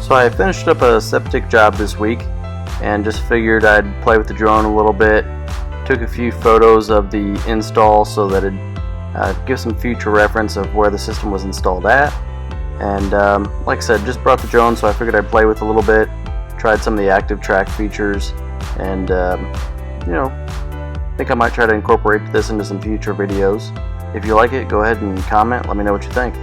So I finished up a septic job this week and just figured I'd play with the drone a little bit. Took a few photos of the install so that it'd give some future reference of where the system was installed at. And like I said, just brought the drone, so I figured I'd play with it a little bit. Tried some of the active track features, and I think I might try to incorporate this into some future videos. If you like it, go ahead and comment. Let me know what you think.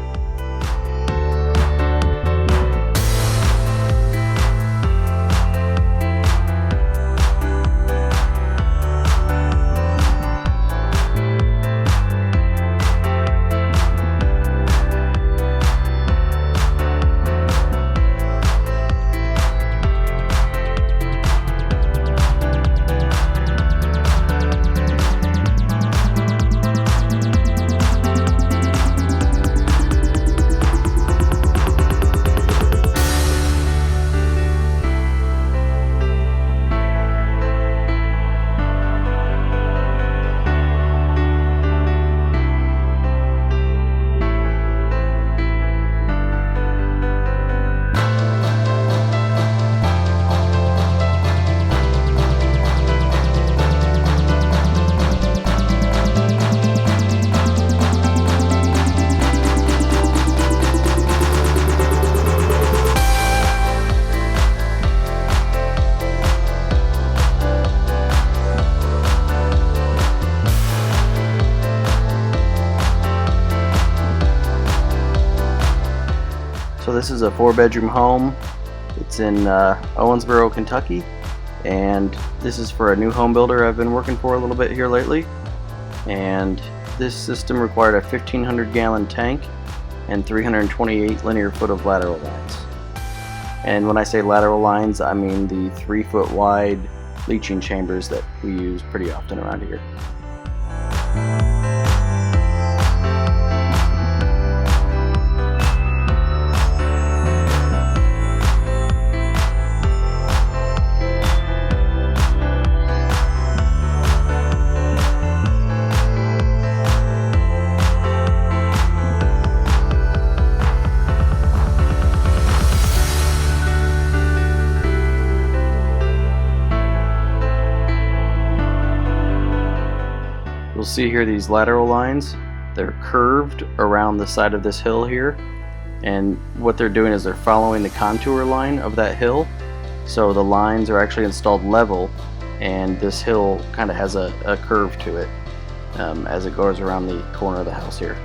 So this is a 4-bedroom home. It's in Owensboro, Kentucky, and this is for a new home builder I've been working for a little bit here lately. And this system required a 1,500 gallon tank and 328 linear foot of lateral lines. And when I say lateral lines, I mean the 3-foot wide leaching chambers that we use pretty often around here. You'll see here these lateral lines. They're curved around the side of this hill here, and what they're doing is they're following the contour line of that hill. So the lines are actually installed level, and this hill kind of has a curve to it as it goes around the corner of the house here.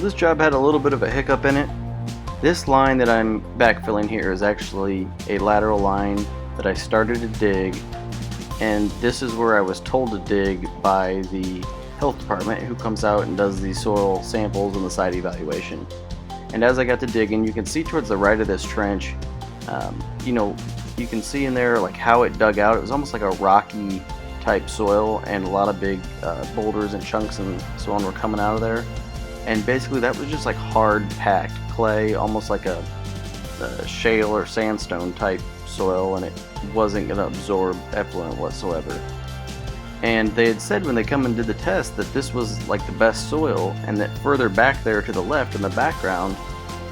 This job had a little bit of a hiccup in it. This line that I'm backfilling here is actually a lateral line that I started to dig, and this is where I was told to dig by the health department, who comes out and does the soil samples and the site evaluation. And as I got to digging, you can see towards the right of this trench, you can see in there like how it dug out. It was almost like a rocky type soil, and a lot of big boulders and chunks and so on were coming out of there. And basically that was just like hard packed clay, almost like a shale or sandstone type soil, and it wasn't going to absorb effluent whatsoever. And they had said when they come and did the test that this was like the best soil, and that further back there to the left in the background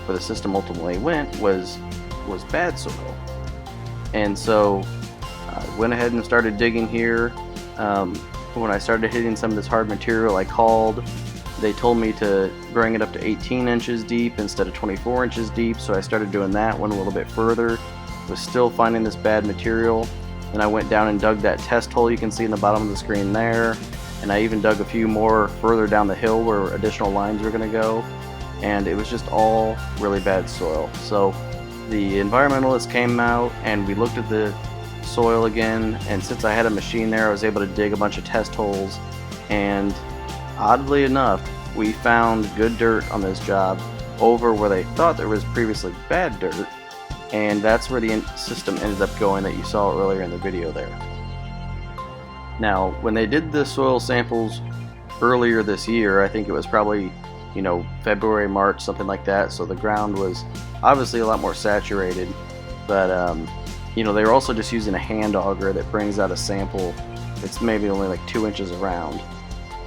where the system ultimately went was bad soil. And so I went ahead and started digging here. When I started hitting some of this hard material, I called. They told me to bring it up to 18 inches deep instead of 24 inches deep, so I started doing that, went a little bit further. Was still finding this bad material. Then I went down and dug that test hole you can see in the bottom of the screen there, and I even dug a few more further down the hill where additional lines were going to go, and it was just all really bad soil. So the environmentalists came out and we looked at the soil again, and since I had a machine there, I was able to dig a bunch of test holes, and oddly enough we found good dirt on this job over where they thought there was previously bad dirt. And that's where the system ended up going that you saw earlier in the video there. Now, when they did the soil samples earlier this year, I think it was probably, February, March, something like that, so the ground was obviously a lot more saturated, but they were also just using a hand auger that brings out a sample that's maybe only like 2 inches around.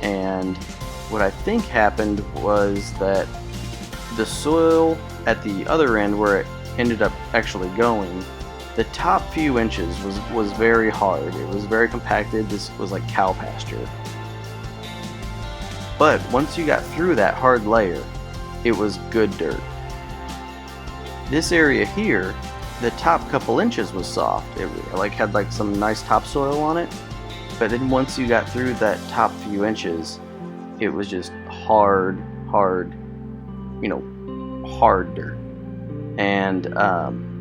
And what I think happened was that the soil at the other end where it ended up actually going, the top few inches was very hard. It was very compacted. This was like cow pasture. But once you got through that hard layer, it was good dirt. This area here, the top couple inches was soft. It had some nice topsoil on it. But then once you got through that top few inches, it was just hard dirt. And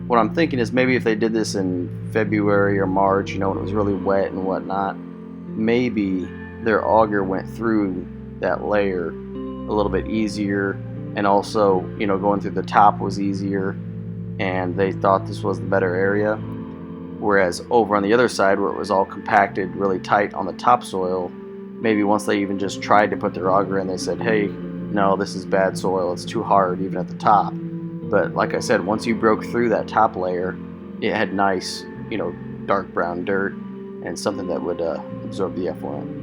what I'm thinking is maybe if they did this in February or March, when it was really wet and whatnot, maybe their auger went through that layer a little bit easier, and also, going through the top was easier, and they thought this was the better area. Whereas over on the other side, where it was all compacted really tight on the topsoil, maybe once they even just tried to put their auger in, they said, hey, no, this is bad soil, it's too hard even at the top. But like I said, once you broke through that top layer, it had nice, dark brown dirt and something that would absorb the effluent.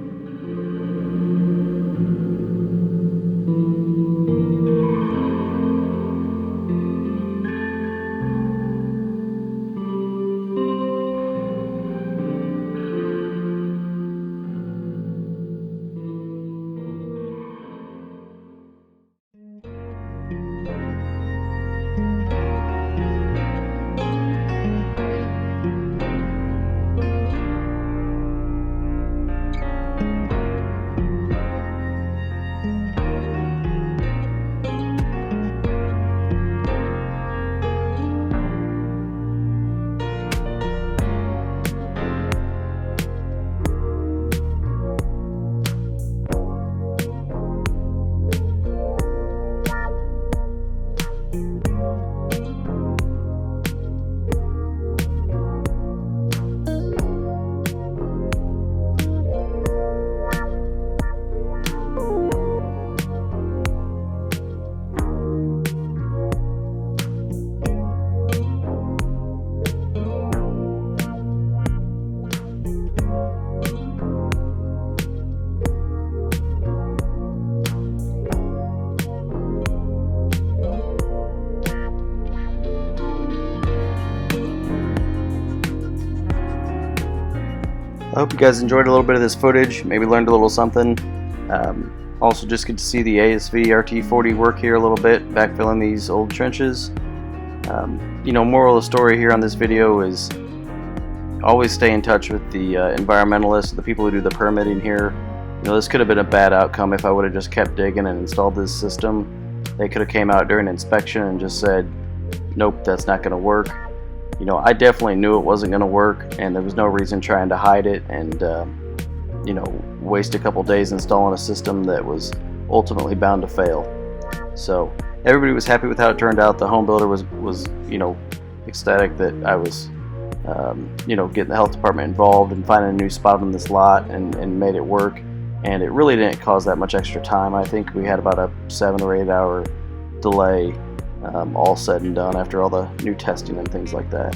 I hope you guys enjoyed a little bit of this footage, maybe learned a little something. Also just get to see the ASV RT40 work here a little bit, backfilling these old trenches. Moral of the story here on this video is always stay in touch with the environmentalists, the people who do the permitting here. This could have been a bad outcome if I would have just kept digging and installed this system. They could have came out during inspection and just said, nope, that's not going to work. I definitely knew it wasn't going to work, and there was no reason trying to hide it and waste a couple days installing a system that was ultimately bound to fail. So everybody was happy with how it turned out. The home builder was ecstatic that I was getting the health department involved and finding a new spot on this lot and made it work. And it really didn't cause that much extra time. I think we had about a 7 or 8 hour delay all said and done after all the new testing and things like that.